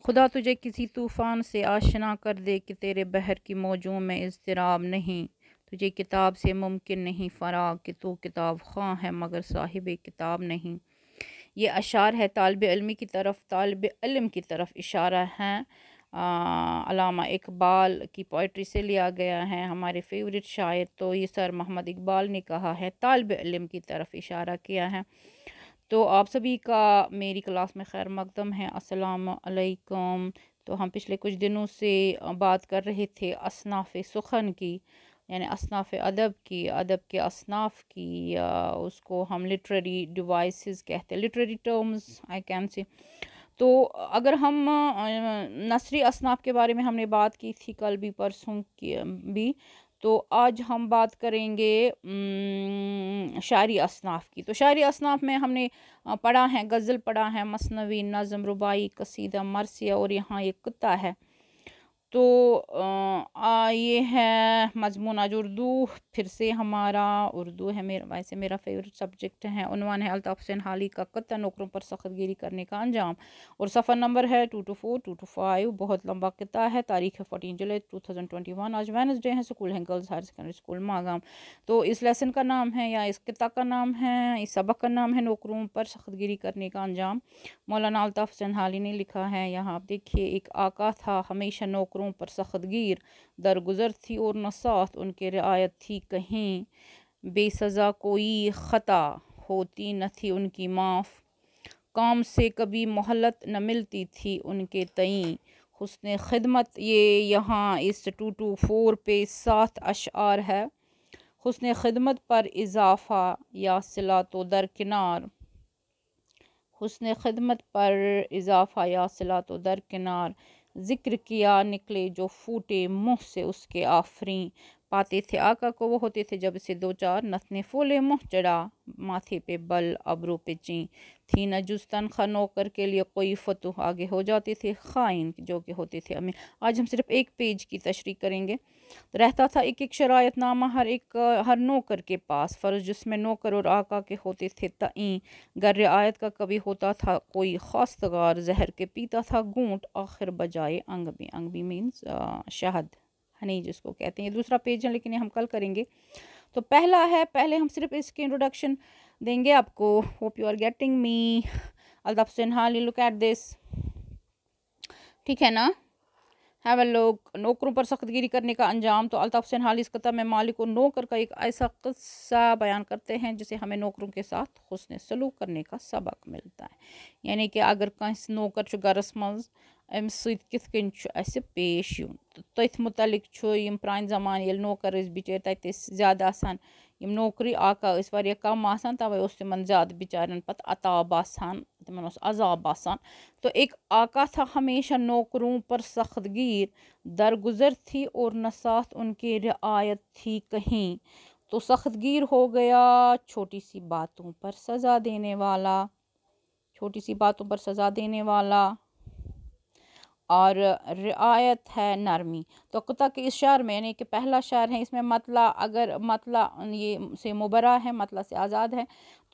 خدا تجھے کسی طوفان سے آشنا کر دے کہ تیرے بحر کی موجوں میں اضطراب نہیں، تجھے کتاب سے ممکن نہیں فراغ کہ تو کتاب خواں ہے مگر صاحب کتاب نہیں۔ یہ اشعار ہے طالب علم کی طرف اشارہ ہیں، علامہ اقبال کی پوئٹری سے لیا گیا ہے۔ ہمارے فیورٹ شاعر تو یہ سر محمد اقبال نے کہا ہے، طالب علم کی طرف اشارہ کیا ہے۔ تو آپ سبھی کا میری کلاس میں خیر مقدم ہے، السلام علیکم۔ تو ہم پچھلے کچھ دنوں سے بات کر رہے تھے اصناف سخن کی، یعنی اصناف ادب کی، ادب کے اصناف کی، اس کو ہم لٹریری ڈیوائسز کہتے ہیں، literary terms I can see. تو اگر ہم نثری اصناف کے بارے میں ہم نے بات کی تھی کل بھی پرسوں کی بھی، تو آج ہم بات کریں گے شاعری اصناف کی۔ تو شاعری اصناف میں ہم نے پڑھا ہے غزل، پڑھا ہے مثنوی، نظم، رباعی، قصیدہ، مرثیہ، اور یہاں ایک قطعہ ہے۔ تو یہ ہے مضمون آج اردو، پھر سے ہمارا اردو ہے، ویسے میرا فیورٹ سبجیکٹ ہے۔ عنوان ہے الطاف حسین حالی کا قطعہ نوکروں پر سخت گیری کرنے کا انجام، اور صفحہ نمبر ہے 224 225۔ بہت لمبا قطعہ ہے، تاریخ ہے 14 جولائی 2021۔ آج وینسڈے ہے، اسکول ہے girls higher secondary school Magam. تو اس لیسن کا نام ہے یا اس قطعہ کا نام ہے، اس سبق کا نام ہے نوکروں پر سخت گیری کرنے کا انجام۔ مولانا الطاف حسین حالی نے لکھا ہے، یہاں آپ دیکھیے، ایک آقا تھا ہمیشہ نوکروں پر سخت گیر، درگزر تھی اور نہ ساتھ ان کے رعایت تھی کہیں، بے سزا کوئی خطا ہوتی نہ تھی ان کی معاف، کام سے کبھی مہلت نہ ملتی تھی ان کے تئیں، حسن خدمت۔ یہ یہاں اس 224 پہ 7 اشعار ہے۔ حسن خدمت پر اضافہ یا صلات و درکنار، حسن خدمت پر اضافہ یا صلات و درکنار، ذکر کیا نکلے جو پھوٹے منہ سے اس کے آفریں، پاتے تھے آقا کو وہ ہوتے تھے جب اسے 2-4 نتنے پھولے منہ چڑھا، ماتھے پہ بل ابرو پہ چین، تھی نہ جز تنخواہ نوکر کے لیے کوئی فتح، آگے ہو جاتے تھے خائن جو کہ ہوتے تھے امین۔ آج ہم صرف ایک پیج کی تشریح کریں گے۔ رہتا تھا ایک ایک شرائط نامہ ہر نوکر کے پاس، فرض جس میں نوکر اور آقا کے ہوتے تھے تعین، گر رعایت کا کبھی ہوتا تھا کوئی خواستگار، زہر کے پیتا تھا گھونٹ آخر بجائے انگ بھی۔ انگ بھی مینز شہد، ہنی جس کو کہتے ہیں۔ یہ دوسرا پیج ہے لیکن یہ ہم کل کریں گے۔ تو پہلا ہے، پہلے ہم صرف اس کی انٹروڈکشن دیں گے آپ کو۔ Hope you are getting me. Altaf Hussain Hali, look at this, ٹھیک ہے نا؟ ہیو اے لک، نوکروں پر سخت گیری کرنے کا انجام۔ تو الطاف حسین حالی اس قطعہ میں مالک اور نوکر کا ایک ایسا قصہ بیان کرتے ہیں جسے ہمیں نوکروں کے ساتھ حسن سلوک کرنے کا سبق ملتا ہے، یعنی کہ اگر کانس نوکر چھُ گرس منٛز، أمِس سۭتۍ کِتھ کٔنۍ چھُ اَسہِ پیش یُن۔ تٔتھۍ متعلق چھُ یِم پرٛانہِ زمانہٕ ییٚلہِ نوکر ٲسۍ بِچٲرۍ تَتہِ ٲسۍ زیادٕ آسان یِم نوکری، آقا ٲسۍ واریاہ کم آسان، تَوَے اوس تِمن زیادٕ بِچارٮ۪ن پتہٕ عطاب آسان، تِمن اوس عذاب آسان۔ تو ایک آقا تھا ہمیشہ نوکروں پر سخت گیر، درگزر تھی اور نہ ساتھ ان کے رعایت تھی کہیں، تو سخت گیر ہو گیا چھوٹی سی باتوں پر سزا دینے والا، چھوٹی سی باتوں پر سزا دینے والا، اور رعایت ہے نرمی۔ تو قطعہ کے اس شعر میں، یعنی کہ پہلا شعر ہے، اس میں مطلع، اگر مطلع یہ سے مبرہ ہے، مطلع سے آزاد ہے،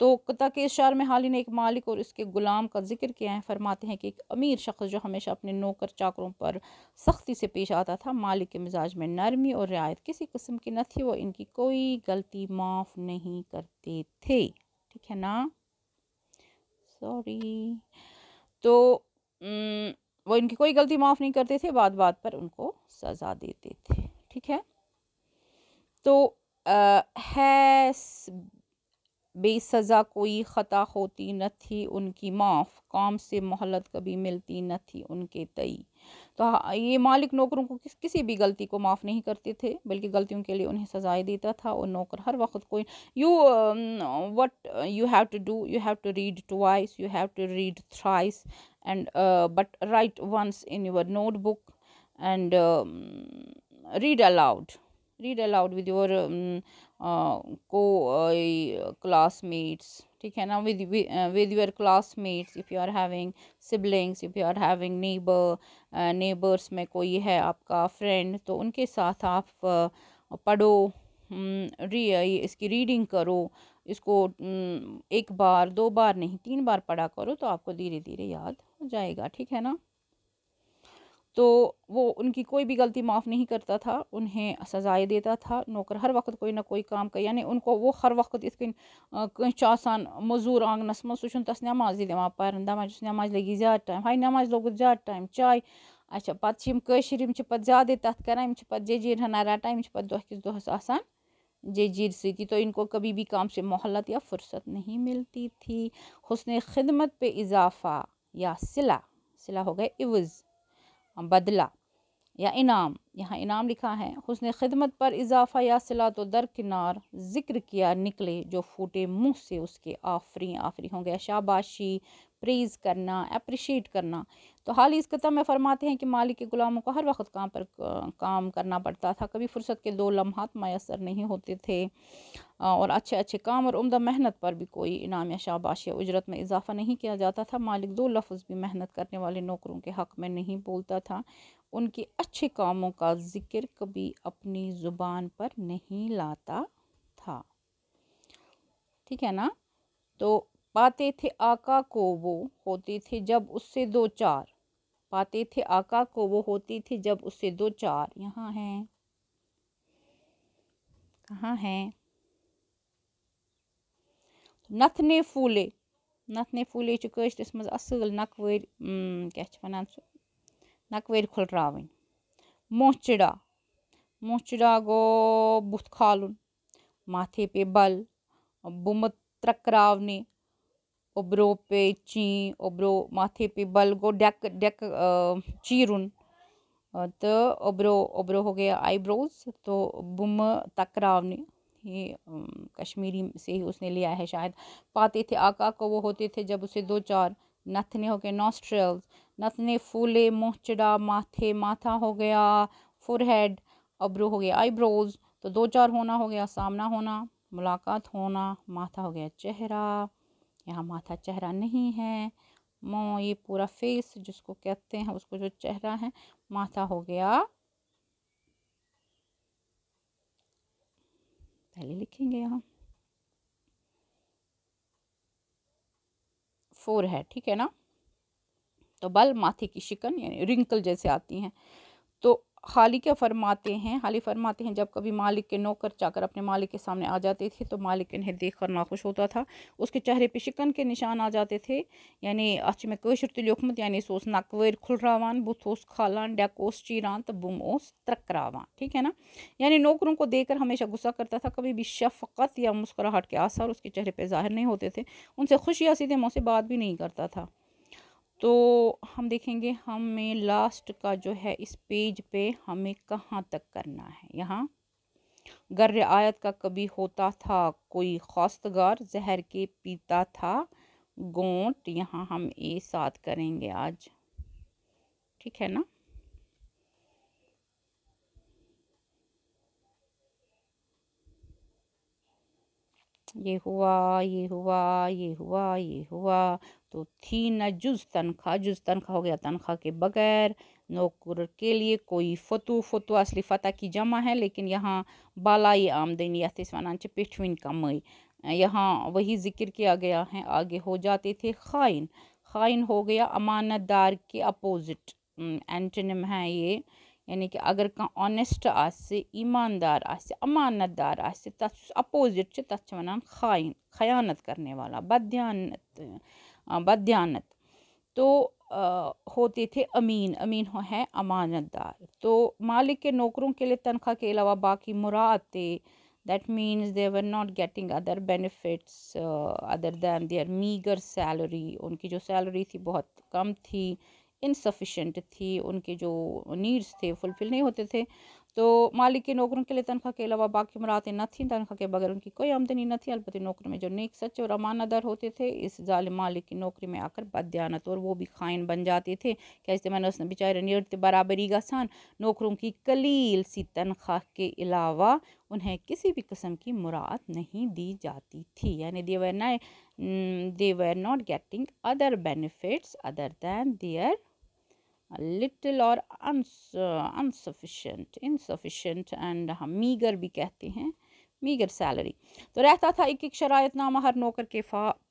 تو قطعہ کے اس شعر میں حالی نے ایک مالک اور اس کے غلام کا ذکر کیا ہے۔ فرماتے ہیں کہ ایک امیر شخص جو ہمیشہ اپنے نوکر چاکروں پر سختی سے پیش آتا تھا، مالک کے مزاج میں نرمی اور رعایت کسی قسم کی نہ تھی، وہ ان کی کوئی غلطی معاف نہیں کرتے تھے، ٹھیک ہے نا؟ سوری۔ تو وہ ان کی کوئی غلطی معاف نہیں کرتے تھے، بات بات پر ان کو سزا دیتے تھے، ٹھیک ہے؟ تو ہے بے سزا کوئی خطا ہوتی نہ تھی ان کی معاف، کام سے مہلت کبھی ملتی نہ تھی ان کے تئیں۔ تو یہ مالک نوکروں کو کسی بھی غلطی کو معاف نہیں کرتے تھے، بلکہ غلطیوں کے لیے انہیں سزائیں دیتا تھا، اور نوکر ہر وقت کوئی what you have to do, you have to read twice, you have to read thrice, and but write once in your notebook, and read aloud with your classmates، ٹھیک ہے نا؟ with your classmates, if you are having siblings, if you are having neighbors میں کوئی ہے آپ کا friend, تو ان کے ساتھ آپ پڑھو، اس کی ریڈنگ کرو، اس کو 1 بار 2 بار نہیں 3 بار پڑھا کرو، تو آپ کو دھیرے دھیرے یاد ہو جائے گا، ٹھیک ہے نا؟ تو وہ ان کی کوئی بھی غلطی معاف نہیں کرتا تھا، انہیں سزائے دیتا تھا. نوکر ہر وقت کوئی نہ کوئی کام کر، یعنی ان کو وہ ہر وقت یِتھ کٔنۍ کٲنٛسہِ چھُ آسان موٚزوٗر آنٛگنَس منٛز، سُہ چھُنہٕ تَس نٮ۪مازٕے دِوان پَرنۍ، دَپان چھُس نٮ۪مازِ لٔگی زیادٕ ٹایم، ہاے نٮ۪مازِ لوٚگُتھ زیادٕ ٹایم، چاے. اچھا پَتہٕ چھِ یِم کٲشِرۍ یِم چھِ پَتہٕ زیادَے تَتھ کَران، یِم چھِ پَتہٕ ججیٖر ہنا رَٹان، یِم چھِ پَتہٕ دۄہ کِس دۄہَس آسان ججیٖر سۭتی. تو ان کو کبھی بھی کام سے مہلت یا فرصت نہیں ملتی تھی. حسن خدمت پہ اضافہ یا صلہ، صلہ ہو گئے عوض، بدلہ یا انعام، یہاں انعام لکھا ہے. حسن خدمت پر اضافہ یا صلہ تو درکنار ذکر کیا نکلے جو پھوٹے منہ سے اس کے آفریں. آفریں ہو گیا شاباشی، پریز کرنا، اپریشیٹ کرنا. تو حال ہی اس خطہ میں فرماتے ہیں کہ مالک کے غلاموں کو ہر وقت کام کرنا پڑتا تھا، کبھی فرصت کے 2 لمحات میسر نہیں ہوتے تھے، اور اچھے اچھے کام اور عمدہ محنت پر بھی کوئی انعام یا شاباشی یا اجرت میں اضافہ نہیں کیا جاتا تھا. مالک 2 لفظ بھی محنت کرنے والے نوکروں کے حق میں نہیں بولتا تھا. ان کے اچھے کاموں کا ذکر کبھی اپنی زبان پر نہیں لاتا تھا. ٹھیک ہے نا. تو پاتے تھے آقا کو وہ ہوتے تھے جب اس سے 2 4، پاتے تھے آقا کو وہ ہوتی تھی جب اس سے 2 4. یہاں ہیں، کہاں ہیں؟ نتھنے پھولے، نتھنے پھولے چھُ کٲشرِس منٛز اصٕل نَقوٲرۍ کیٛاہ چھِ وَنان سُہ، نَقوٲرۍ کھُلراوٕنۍ. موچڑا، موچڑا گوٚو بُتھ کھالُن. ماتھے پہ بل، بُمہٕ ترٛکراونہِ. اوٚبرو پے چین، اوٚبرو ماتھے پہ بل گوٚو ڈیکہٕ چیٖرُن، تہٕ اوٚبرو ہو گیا آئی بروز. تو بُمہٕ تکراونہِ، یہ کشمیری سے ہی اس نے لیا ہے شاید. پاتے تھے آقا کو وہ ہوتے تھے جب اسے 2 4. نتھنے ہو گئے نوسٹریلز، نتھنے پھولے موچڑا ماتھے، ماتھا ہو گیا فور ہیڈ، ابرو ہو گیا آئی بروز. تو 2 4 ہونا ہو گیا سامنا ہونا، ملاقات ہونا. ماتھا ہو گیا چہرہ، یہاں ماتھا چہرہ نہیں ہے. یہ پورا فیس جس کو کہتے ہیں اس کو جو چہرہ ہے. ماتھا ہو گیا، پہلے لکھیں گے یہاں فور ہیڈ. ٹھیک ہے نا. تو بل ماتھے کی شکن یعنی رنکل جیسے آتی ہیں. تو حالی کیا فرماتے ہیں، حالی فرماتے ہیں جب کبھی مالک کے نوکر چاکر اپنے مالک کے سامنے آ جاتے تھے تو مالک انہیں دیکھ کر ناخوش ہوتا تھا. اس کے چہرے پہ شکن کے نشان آ جاتے تھے. یعنی اتھ چھُ مےٚ کٲشُر تہِ لیوکھمُت، یعنی سُہ اوس نَقوٲرۍ کھُلراوان، بُتھ اوس کھالان، ڈیکہٕ اوس چیران تہٕ بُم اوس ترکراوان. ٹھیک ہے نا. یعنی نوکروں کو دیکھ کر ہمیشہ غصہ کرتا تھا، کبھی بھی شفقت یا مسکراہٹ کے آثار اس کے چہرے پہ ظاہر نہیں ہوتے تھے. ان سے خوش یا سیدھے منہ سے بات بھی نہیں کرتا تھا. تو ہم دیکھیں گے ہمیں لاسٹ کا جو ہے اس پیج پہ ہمیں کہاں تک کرنا ہے. یہاں گر آیت کا کبھی ہوتا تھا کوئی خواستگار، زہر کے پیتا تھا گونٹ. یہاں ہم اے ساتھ کریں گے آج. ٹھیک ہے نا. یہ ہوا، یہ ہوا، یہ ہوا، یہ ہوا. تو تھی نہ جز تنخواہ، جز تنخواہ ہو گیا تنخواہ کے بغیر. نوکر کے لیے کوئی فتو، فتو اصلی فتح کی جمع ہے لیکن یہاں بالائی آمدنی یتھ أسۍ وَنان چھِ پٮ۪ٹھوٕنۍ کمٲے، یہاں وہی ذکر کیا گیا ہے. آگے ہو جاتے تھے خائن. خائن ہو گیا امانت دار کے اپوزٹ، اینٹونیم ہے یہ. یعنی کہ اگر کانٛہہ آنیسٹ آسہِ، ایماندار آسہِ، امانت دار آسہِ، تَتھ یُس اپوزٹ چھِ تَتھ چھِ وَنان خائن، خیانت کرنے والا، بددیانت، بددیانت. تو ہوتے تھے امین، امین ہے امانت دار. تو مالک کے نوکروں کے لیے تنخواہ کے علاوہ باقی مراعاتیں، that means they were not getting other benefits other than their meager salary. ان کی جو سیلری تھی بہت کم تھی، انسفیشینٹ تھی، ان کے جو نیڈس تھے فلفل نہیں ہوتے تھے. تو مالک کے نوکروں کے لیے تنخواہ کے علاوہ باقی مراعاتیں نہ تھیں، تنخواہ کے بغیر ان کی کوئی آمدنی نہ تھی. البتہ نوکر میں جو نیک سچے اور امانت دار ہوتے تھے اس ظالم مالک کی نوکری میں آ کر بددیانت اور وہ بھی خائن بن جاتے تھے. کیازِ تِمن ٲس نہٕ بِچارٮ۪ن یٔڑ تہِ برابری گژھان. نوکروں کی قلیل سی تنخواہ کے علاوہ انہیں کسی بھی قسم کی مراعات نہیں دی جاتی تھی. یعنی they were not getting other benefits other than their little اور insufficient and ہم meager بھی کہتے ہیں، میگر سیلری. تو رہتا تھا ایک ایک شرائط نامہ ہر نوکر کے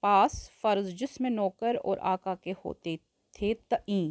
پاس فرض، جس میں نوکر اور آقا کے ہوتے تھے تعین.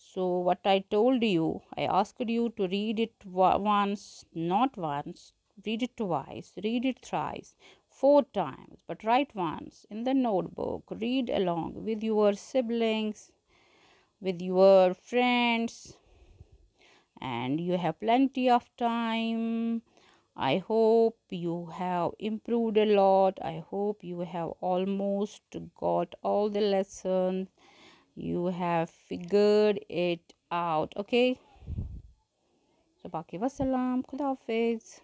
So what I told you, I asked you to read it once, not once, read it twice, read it thrice, 4 times, but write once in the notebook. Read along with your siblings, with your friends, and you have plenty of time. I hope you have improved a lot. I hope you have almost got all the lessons. You have figured it out. Okay? So, baki wassalam. Khuda hafiz.